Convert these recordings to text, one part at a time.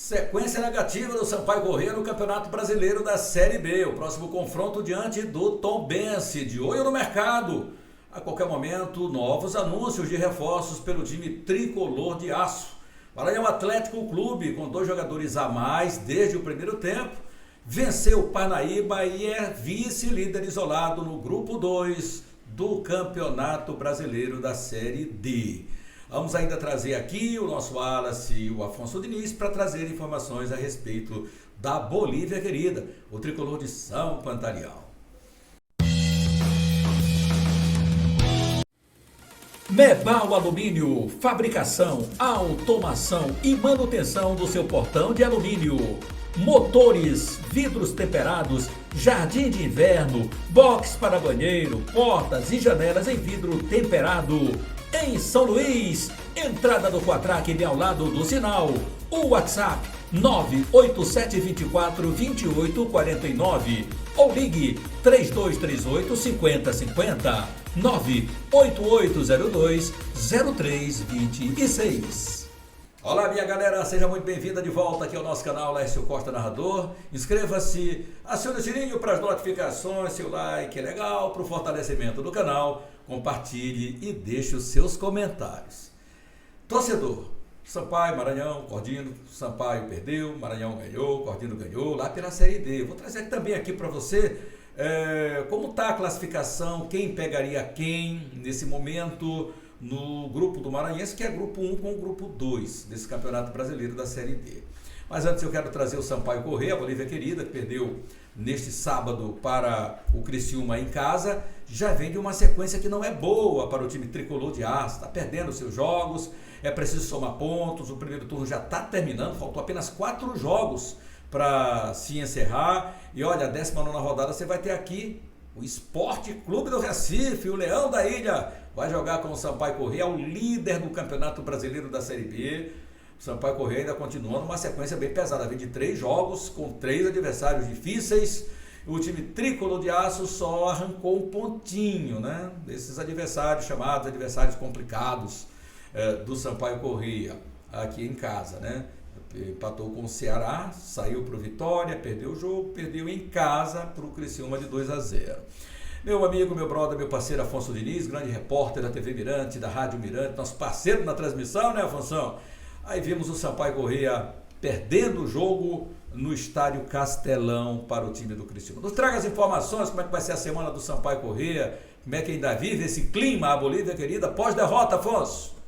Sequência negativa do Sampaio Corrêa no Campeonato Brasileiro da Série B. O próximo confronto diante do Tombense. De olho no mercado. A qualquer momento, novos anúncios de reforços pelo time tricolor de aço. Maranhão Atlético Clube, com 2 jogadores a mais desde o primeiro tempo, venceu o Parnaíba e é vice-líder isolado no Grupo 2 do Campeonato Brasileiro da Série D. Vamos ainda trazer aqui o nosso Wallace e o Afonso Diniz para trazer informações a respeito da Bolívia querida, o tricolor de São Pantaleão. Mebal Alumínio, fabricação, automação e manutenção do seu portão de alumínio. Motores, vidros temperados, jardim de inverno, box para banheiro, portas e janelas em vidro temperado. Em São Luís, entrada do Quatraque bem ao lado do sinal. O WhatsApp 987242849 ou ligue 3238-5050 98802-0326. Olá minha galera, seja muito bem-vinda de volta aqui ao nosso canal Lécio Costa Narrador. Inscreva-se, acione o sininho para as notificações, seu like é legal para o fortalecimento do canal. Compartilhe e deixe os seus comentários. Torcedor, Sampaio, Maranhão, Cordino, Sampaio perdeu, Maranhão ganhou, Cordino ganhou, lá pela Série D. Vou trazer também aqui para você como está a classificação, quem pegaria quem nesse momento no grupo do Maranhense, que é grupo 1 com o grupo 2 desse Campeonato Brasileiro da Série D. Mas antes eu quero trazer o Sampaio Corrêa, a Bolívia querida, que perdeu neste sábado para o Criciúma em casa, já vem de uma sequência que não é boa para o time tricolor de aço, está perdendo seus jogos, é preciso somar pontos, o primeiro turno já está terminando, faltou apenas 4 jogos para se encerrar, e olha, a 19ª rodada você vai ter aqui o Esporte Clube do Recife, o Leão da Ilha, vai jogar com o Sampaio Corrêa, o líder do Campeonato Brasileiro da Série B. O Sampaio Corrêa ainda continua numa sequência bem pesada, vem de 3 jogos com 3 adversários difíceis. O time tricolor de aço só arrancou um pontinho, né? Desses adversários chamados adversários complicados do Sampaio Corrêa aqui em casa, né? Empatou com o Ceará, saiu para o Vitória, perdeu o jogo, perdeu em casa para o Criciúma de 2-0. Meu amigo, meu brother, meu parceiro Afonso Diniz, grande repórter da TV Mirante, da Rádio Mirante, nosso parceiro na transmissão, né, Afonso? Aí vimos o Sampaio Corrêa perdendo o jogo no estádio Castelão para o time do Criciúma. Nos traga as informações, como é que vai ser a semana do Sampaio Corrêa, como é que ainda vive esse clima, a Bolívia querida, pós-derrota, Afonso.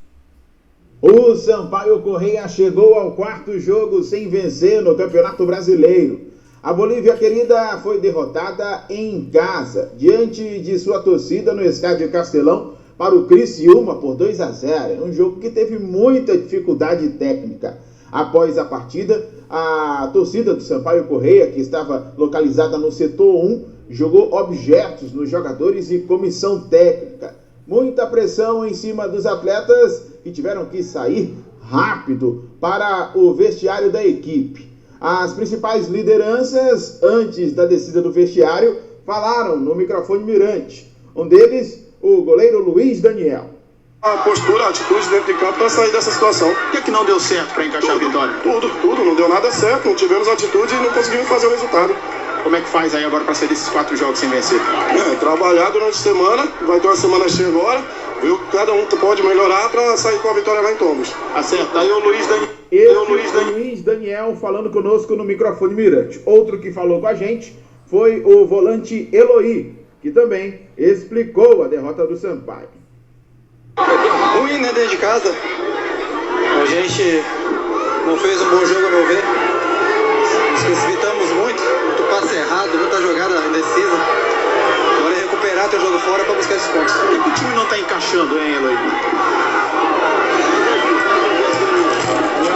O Sampaio Corrêa chegou ao 4º jogo sem vencer no Campeonato Brasileiro. A Bolívia querida foi derrotada em casa, diante de sua torcida no estádio Castelão, para o Criciúma por 2-0. É um jogo que teve muita dificuldade técnica. Após a partida, a torcida do Sampaio Corrêa, que estava localizada no setor 1, jogou objetos nos jogadores e comissão técnica. Muita pressão em cima dos atletas que tiveram que sair rápido para o vestiário da equipe. As principais lideranças, antes da descida do vestiário, falaram no microfone Mirante. Um deles, o goleiro Luiz Daniel. A postura, a atitude dentro de campo para sair dessa situação. O que é que não deu certo para encaixar a vitória? Tudo, não deu nada certo, não tivemos atitude e não conseguimos fazer o resultado. Como é que faz aí agora para sair desses 4 jogos sem vencer? Trabalhar durante a semana, vai ter uma semana cheia agora, viu? Cada um pode melhorar para sair com a vitória lá em Tombos. Acerta, aí o Luiz Daniel. Luiz Daniel falando conosco no microfone Mirante. Outro que falou com a gente foi o volante Eloy, que também explicou a derrota do Sampaio. Ruim, né, dentro de casa. A gente não fez um bom jogo, a meu ver. Nos precipitamos muito passe errado, muita jogada indecisa. Agora é recuperar teu jogo fora para buscar esses pontos. Por que o time não está encaixando, hein, Eloy?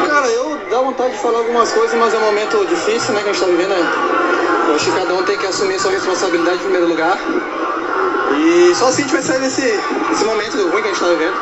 Cara, eu dá vontade de falar algumas coisas, mas é um momento difícil, né, que a gente está vivendo. Eu acho que cada um tem que assumir sua responsabilidade em primeiro lugar. E só assim a gente vai sair desse momento ruim que a gente está vivendo.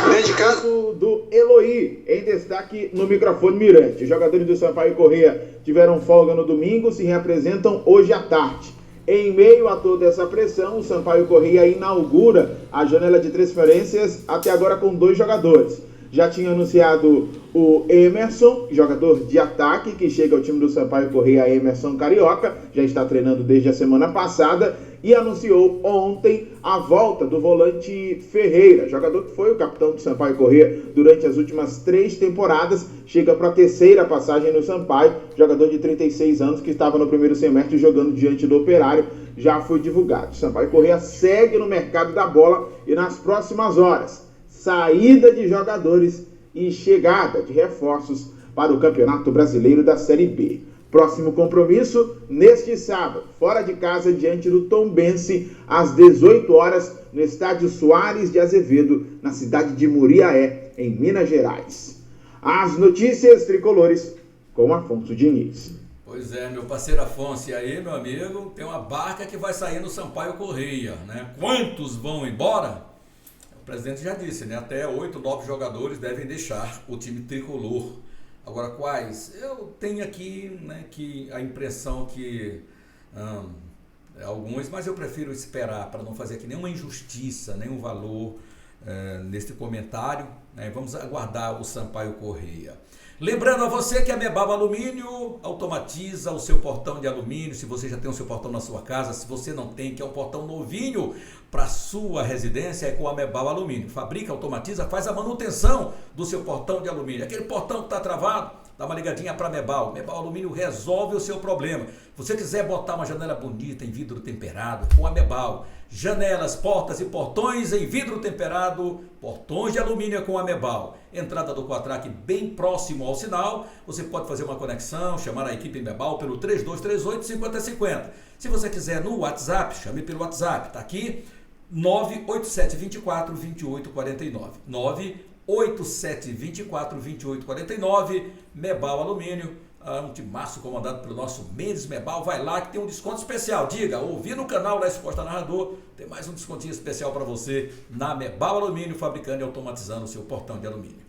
Dentro de casa. Do Eloy, em destaque no microfone Mirante. Os jogadores do Sampaio Corrêa tiveram folga no domingo, se reapresentam hoje à tarde. Em meio a toda essa pressão, o Sampaio Corrêa inaugura a janela de transferências até agora com 2 jogadores. já tinha anunciado o Emerson, jogador de ataque, que chega ao time do Sampaio Corrêa, Emerson Carioca, já está treinando desde a semana passada, e anunciou ontem a volta do volante Ferreira, jogador que foi o capitão do Sampaio Corrêa durante as últimas 3 temporadas, chega para a 3ª passagem no Sampaio, jogador de 36 anos que estava no primeiro semestre jogando diante do Operário, já foi divulgado. O Sampaio Corrêa segue no mercado da bola e nas próximas horas, saída de jogadores e chegada de reforços para o Campeonato Brasileiro da Série B. Próximo compromisso, neste sábado, fora de casa, diante do Tombense, às 18 horas, no estádio Soares de Azevedo, na cidade de Muriaé, em Minas Gerais. As notícias tricolores, com Afonso Diniz. Pois é, meu parceiro Afonso, e aí, meu amigo, tem uma barca que vai sair no Sampaio Corrêa, né? Quantos vão embora? O presidente já disse, né? Até 8, 9 jogadores devem deixar o time tricolor. Agora, quais? Eu tenho aqui, né, que a impressão que alguns, mas eu prefiro esperar para não fazer aqui nenhuma injustiça, nenhum valor neste comentário, né? Vamos aguardar o Sampaio Corrêa. Lembrando a você que a Mebaba Alumínio automatiza o seu portão de alumínio, se você já tem o seu portão na sua casa, se você não tem, que é um portão novinho para sua residência, é com a Mebaba Alumínio. Fabrica, automatiza, faz a manutenção do seu portão de alumínio. Aquele portão que está travado, dá uma ligadinha para a Mebal. Mebal Alumínio resolve o seu problema. Se você quiser botar uma janela bonita em vidro temperado, com a Mebal. Janelas, portas e portões em vidro temperado, portões de alumínio com a Mebal. Entrada do Quatrac bem próximo ao sinal. Você pode fazer uma conexão, chamar a equipe Mebal pelo 3238-5050. Se você quiser no WhatsApp, chame pelo WhatsApp. Está aqui, 98724-2849. 98724-2849. Mebal Alumínio. Um timaço comandado pelo nosso Mendes Mebal. Vai lá que tem um desconto especial. Diga, ouvi no canal da Costa Narrador, tem mais um descontinho especial para você na Mebal Alumínio, fabricando e automatizando o seu portão de alumínio.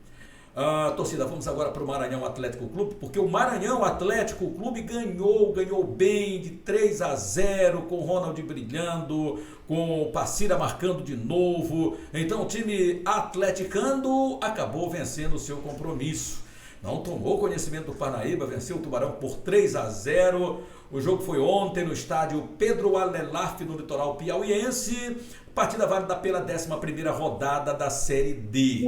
Torcida, vamos agora para o Maranhão Atlético Clube, porque o Maranhão Atlético Clube ganhou bem de 3-0, com o Ronald brilhando, com o Passira marcando de novo. Então o time atleticano acabou vencendo o seu compromisso. Não tomou conhecimento do Parnaíba, venceu o Tubarão por 3-0. O jogo foi ontem no estádio Pedro Alelaf, no litoral piauiense. Partida válida pela 11ª rodada da Série D.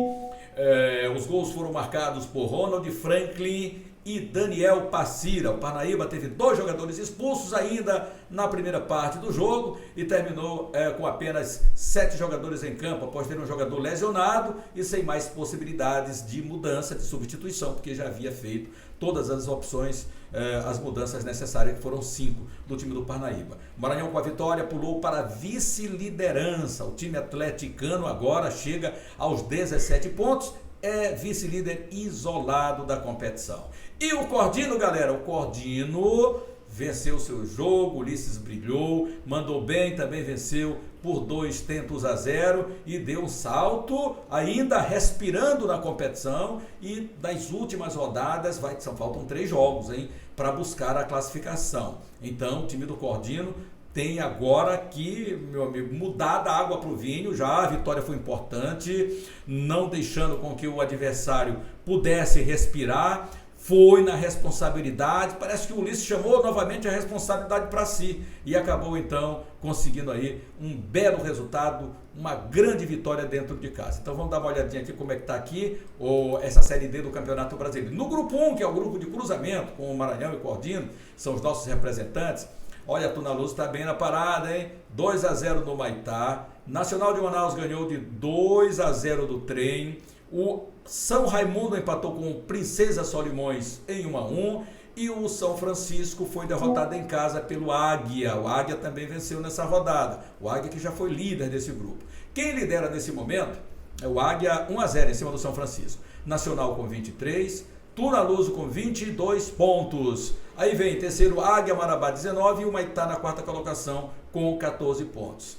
Os gols foram marcados por Ronald Franklin e Daniel Passira. O Parnaíba teve 2 jogadores expulsos ainda na primeira parte do jogo e terminou com apenas 7 jogadores em campo, após ter um jogador lesionado e sem mais possibilidades de mudança, de substituição, porque já havia feito todas as opções, as mudanças necessárias, que foram 5 do time do Parnaíba. O Maranhão, com a vitória, pulou para a vice-liderança. O time atleticano agora chega aos 17 pontos, é vice-líder isolado da competição. E o Cordino, galera, o Cordino venceu seu jogo, Ulisses brilhou, mandou bem, também venceu por 2-0 e deu um salto, ainda respirando na competição, e nas últimas rodadas faltam 3 jogos, para buscar a classificação. Então o time do Cordino tem agora que, meu amigo, mudar da água para o vinho. Já a vitória foi importante, não deixando com que o adversário pudesse respirar. Foi na responsabilidade, parece que o Ulisses chamou novamente a responsabilidade para si e acabou então conseguindo aí um belo resultado, uma grande vitória dentro de casa. Então vamos dar uma olhadinha aqui como é que está aqui essa Série D do Campeonato Brasileiro. No grupo 1, que é o grupo de cruzamento com o Maranhão e o Cordino, são os nossos representantes. Olha, a Tunaluz está bem na parada, hein? 2-0 no Maitá. Nacional de Manaus ganhou de 2-0 do Trem. O São Raimundo empatou com o Princesa Solimões em 1-1. E o São Francisco foi derrotado em casa pelo Águia. O Águia também venceu nessa rodada. O Águia que já foi líder desse grupo. Quem lidera nesse momento é o Águia, 1-0 em cima do São Francisco. Nacional com 23. Tunaluso com 22 pontos. Aí vem terceiro Águia Marabá 19 e o Maitá na 4ª colocação com 14 pontos.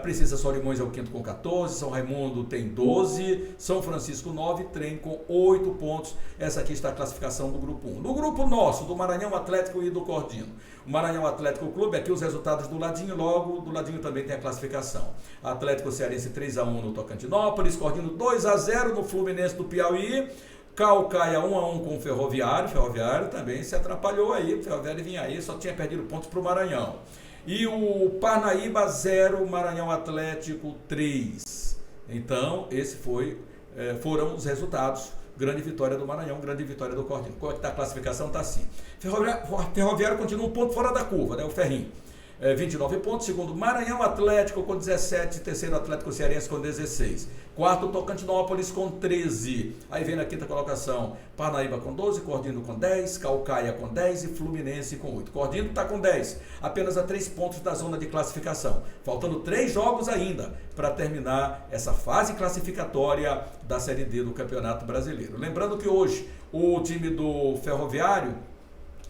Princesa Solimões é o quinto com 14, São Raimundo tem 12, São Francisco 9, Trem com 8 pontos. Essa aqui está a classificação do grupo 1. No grupo nosso, do Maranhão Atlético e do Cordino. O Maranhão Atlético Clube, aqui os resultados do ladinho, logo do ladinho também tem a classificação. Atlético Cearense 3-1 no Tocantinópolis, Cordino 2-0 no Fluminense do Piauí, Caucaia 1-1 com o Ferroviário também se atrapalhou aí, o Ferroviário vinha aí, só tinha perdido pontos para o Maranhão. E o Parnaíba 0, Maranhão Atlético 3. Então, esses foram os resultados. Grande vitória do Maranhão, grande vitória do Cordino. Qual é que está a classificação? Está assim. Ferroviário continua um ponto fora da curva, né? O Ferrinho. 29 pontos, segundo Maranhão Atlético com 17, terceiro Atlético Cearense com 16, quarto Tocantinópolis com 13, aí vem na quinta colocação Parnaíba com 12, Cordino com 10, Caucaia com 10 e Fluminense com 8. Cordino está com 10, apenas a 3 pontos da zona de classificação, faltando 3 jogos ainda para terminar essa fase classificatória da Série D do Campeonato Brasileiro. Lembrando que hoje o time do Ferroviário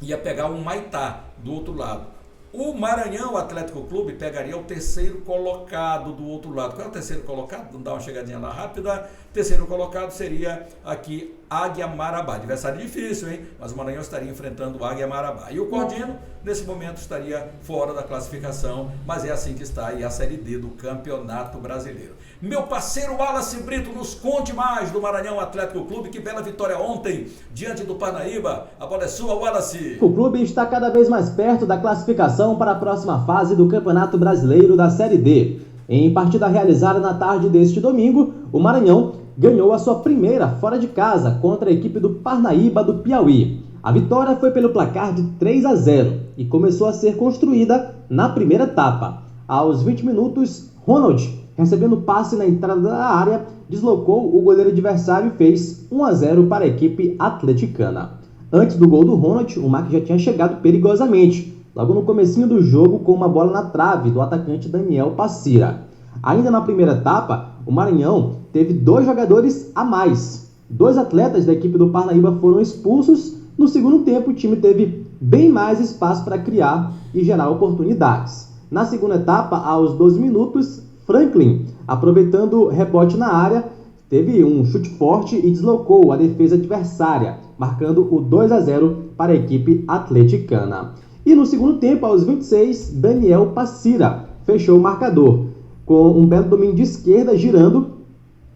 ia pegar um Maitá do outro lado. O Maranhão Atlético Clube pegaria o terceiro colocado do outro lado. Qual é o terceiro colocado? Vamos dar uma chegadinha lá rápida. Terceiro colocado seria aqui Águia Marabá. Adversário difícil, hein? Mas o Maranhão estaria enfrentando o Águia Marabá. E o Cordino, nesse momento, estaria fora da classificação. Mas é assim que está aí a Série D do Campeonato Brasileiro. Meu parceiro Wallace Brito, nos conte mais do Maranhão Atlético Clube. Que bela vitória ontem diante do Parnaíba. A bola é sua, Wallace. O clube está cada vez mais perto da classificação para a próxima fase do Campeonato Brasileiro da Série D. Em partida realizada na tarde deste domingo, o Maranhão ganhou a sua primeira fora de casa contra a equipe do Parnaíba do Piauí. A vitória foi pelo placar de 3-0 e começou a ser construída na primeira etapa. Aos 20 minutos, Ronald, recebendo passe na entrada da área, deslocou o goleiro adversário e fez 1-0 para a equipe atleticana. Antes do gol do Ronald, o Mac já tinha chegado perigosamente, logo no comecinho do jogo, com uma bola na trave do atacante Daniel Passira. Ainda na primeira etapa, o Maranhão teve 2 jogadores a mais. 2 atletas da equipe do Parnaíba foram expulsos. No segundo tempo, o time teve bem mais espaço para criar e gerar oportunidades. Na segunda etapa, aos 12 minutos, Franklin, aproveitando o rebote na área, teve um chute forte e deslocou a defesa adversária, marcando o 2-0 para a equipe atleticana. E no segundo tempo, aos 26, Daniel Passira fechou o marcador. Com um belo domínio de esquerda girando,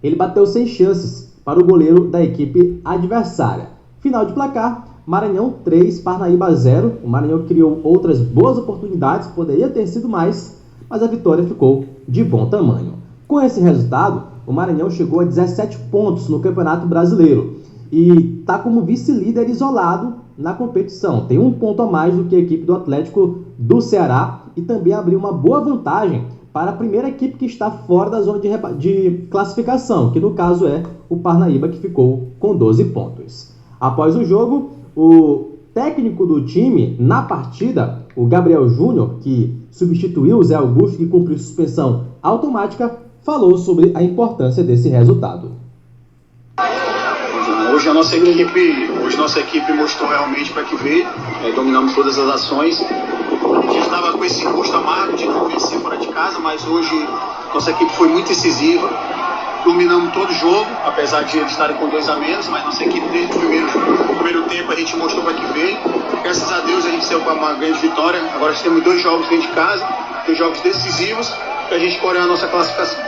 ele bateu sem chances para o goleiro da equipe adversária. Final de placar, Maranhão 3, Parnaíba 0. O Maranhão criou outras boas oportunidades, poderia ter sido mais, mas a vitória ficou de bom tamanho. Com esse resultado, o Maranhão chegou a 17 pontos no Campeonato Brasileiro e está como vice-líder isolado na competição. Tem 1 ponto a mais do que a equipe do Atlético do Ceará e também abriu uma boa vantagem para a primeira equipe que está fora da zona de classificação, que no caso é o Parnaíba, que ficou com 12 pontos. Após o jogo, o técnico do time na partida, o Gabriel Júnior, que substituiu o Zé Augusto, que cumpriu suspensão automática, falou sobre a importância desse resultado. Hoje nossa equipe mostrou realmente para que veio, dominamos todas as ações. A gente estava com esse gosto amargo de não vencer fora de casa, mas hoje nossa equipe foi muito incisiva, dominamos todo o jogo, apesar de eles estarem com 2 a menos, mas nossa equipe desde o primeiro tempo a gente mostrou para que veio. Graças a Deus a gente saiu com uma grande vitória. Agora nós temos 2 jogos dentro de casa, 2 jogos decisivos, para a gente corear a nossa classificação.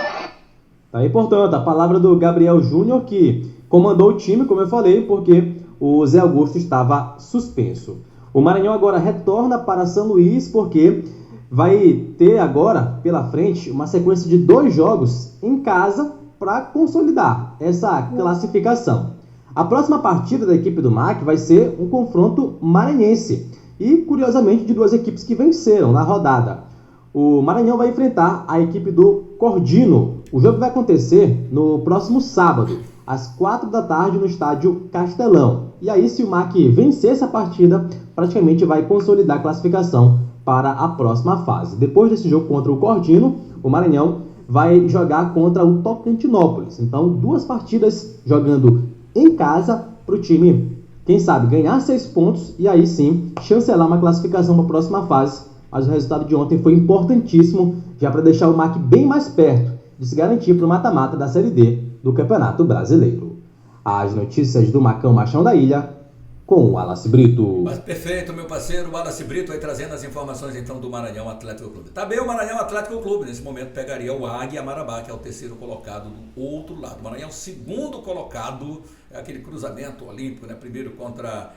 Tá importante a palavra do Gabriel Júnior, que comandou o time, como eu falei, porque o Zé Augusto estava suspenso. O Maranhão agora retorna para São Luís, porque vai ter agora pela frente uma sequência de 2 jogos em casa para consolidar essa classificação. A próxima partida da equipe do MAC vai ser um confronto maranhense e, curiosamente, de 2 equipes que venceram na rodada. O Maranhão vai enfrentar a equipe do Cordino. O jogo vai acontecer no próximo sábado, às 4 da tarde, no estádio Castelão. E aí, se o MAC vencer essa partida, praticamente vai consolidar a classificação para a próxima fase. Depois desse jogo contra o Cordino, o Maranhão vai jogar contra o Tocantinópolis. Então, 2 partidas jogando em casa para o time, quem sabe, ganhar 6 pontos e aí sim chancelar uma classificação para a próxima fase mas o resultado de ontem foi importantíssimo, já para deixar o MAC bem mais perto de se garantir para o mata-mata da Série D do Campeonato Brasileiro. As notícias do Macão Machão da Ilha, com o Wallace Brito. Mas perfeito, meu parceiro Wallace Brito aí trazendo as informações então do Maranhão Atlético Clube. Também o Maranhão Atlético Clube nesse momento pegaria o Águia Marabá, que é o terceiro colocado do outro lado. O Maranhão segundo colocado, é aquele cruzamento olímpico, né? Primeiro contra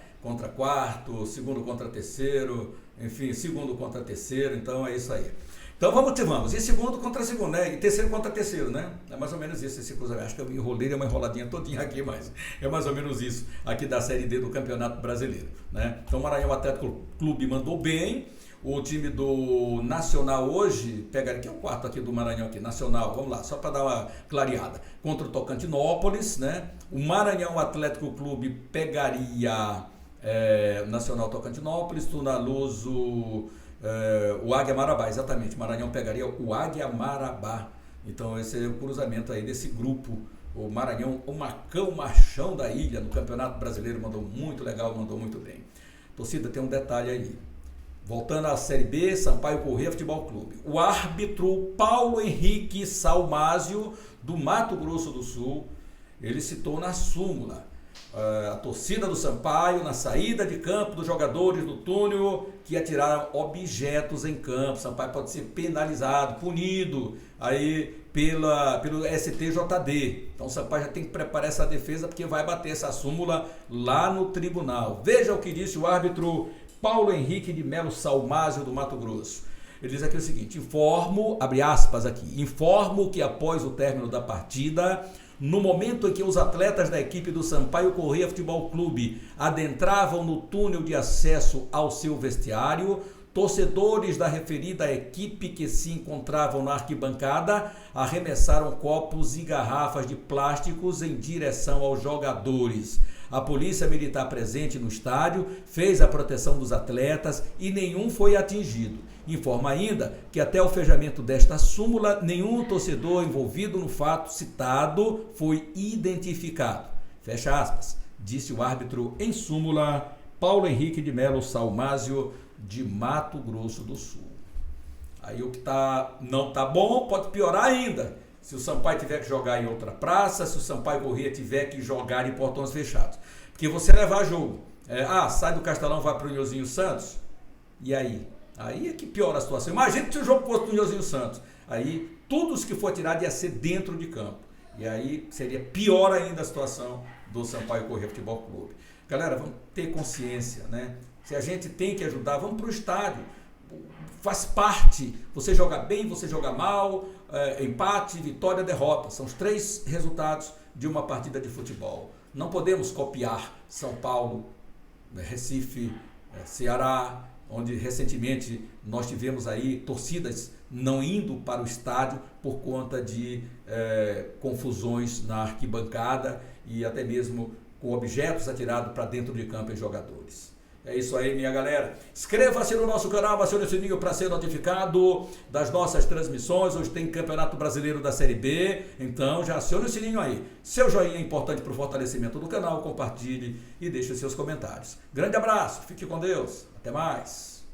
quarto, segundo contra terceiro, enfim, segundo contra terceiro, então é isso aí. Então vamos. E segundo contra segundo, né? E terceiro contra terceiro, né? É mais ou menos isso, esse cruzamento. Acho que eu enrolei uma enroladinha todinha aqui, mas é mais ou menos isso aqui da Série D do Campeonato Brasileiro, né? Então o Maranhão Atlético Clube mandou bem. O time do Nacional hoje, pegaria aqui o quarto aqui do Maranhão aqui, Nacional, vamos lá, só para dar uma clareada. Contra o Tocantinópolis, né? O Maranhão Atlético Clube pegaria Nacional Tocantinópolis, Tunaluso, o Águia Marabá, exatamente. Maranhão pegaria o Águia Marabá. Então esse é o cruzamento aí desse grupo. O Maranhão, o Macão Machão da Ilha, no Campeonato Brasileiro, mandou muito legal, mandou muito bem. Torcida, tem um detalhe aí. Voltando à Série B, Sampaio Corrêa Futebol Clube. O árbitro Paulo Henrique Salmásio, do Mato Grosso do Sul, ele citou na súmula a torcida do Sampaio na saída de campo dos jogadores do túnel que atiraram objetos em campo. Sampaio pode ser penalizado, punido aí pelo STJD. Então o Sampaio já tem que preparar essa defesa porque vai bater essa súmula lá no tribunal. Veja o que disse o árbitro Paulo Henrique de Melo Salmásio do Mato Grosso. Ele diz aqui o seguinte: informo, abre aspas aqui, informo que após o término da partida, no momento em que os atletas da equipe do Sampaio Corrêa Futebol Clube adentravam no túnel de acesso ao seu vestiário, torcedores da referida equipe que se encontravam na arquibancada arremessaram copos e garrafas de plásticos em direção aos jogadores. A polícia militar presente no estádio fez a proteção dos atletas e nenhum foi atingido. Informa ainda que até o fechamento desta súmula, nenhum torcedor envolvido no fato citado foi identificado. Fecha aspas, disse o árbitro em súmula, Paulo Henrique de Melo Salmásio, de Mato Grosso do Sul. Aí o que não tá bom pode piorar ainda. Se o Sampaio tiver que jogar em outra praça, se o Sampaio Corrêa tiver que jogar em portões fechados. Porque você levar jogo, sai do Castelão, vai para o Nilzinho Santos, e aí? Aí é que piora a situação. Imagina se o jogo fosse para o Nilzinho Santos. Aí tudo os que for tirado ia ser dentro de campo. E aí seria pior ainda a situação do Sampaio Corrêa Futebol Clube. Galera, vamos ter consciência, né? Se a gente tem que ajudar, vamos para o estádio. Faz parte. Você joga bem, você joga mal, empate, vitória, derrota. São os 3 resultados de uma partida de futebol. Não podemos copiar São Paulo, Recife, Ceará, onde recentemente nós tivemos aí torcidas não indo para o estádio por conta de confusões na arquibancada e até mesmo com objetos atirados para dentro de campo em jogadores. É isso aí, minha galera. Inscreva-se no nosso canal, acione o sininho para ser notificado das nossas transmissões. Hoje tem Campeonato Brasileiro da Série B, então já acione o sininho aí. Seu joinha é importante para o fortalecimento do canal, compartilhe e deixe os seus comentários. Grande abraço, fique com Deus, até mais.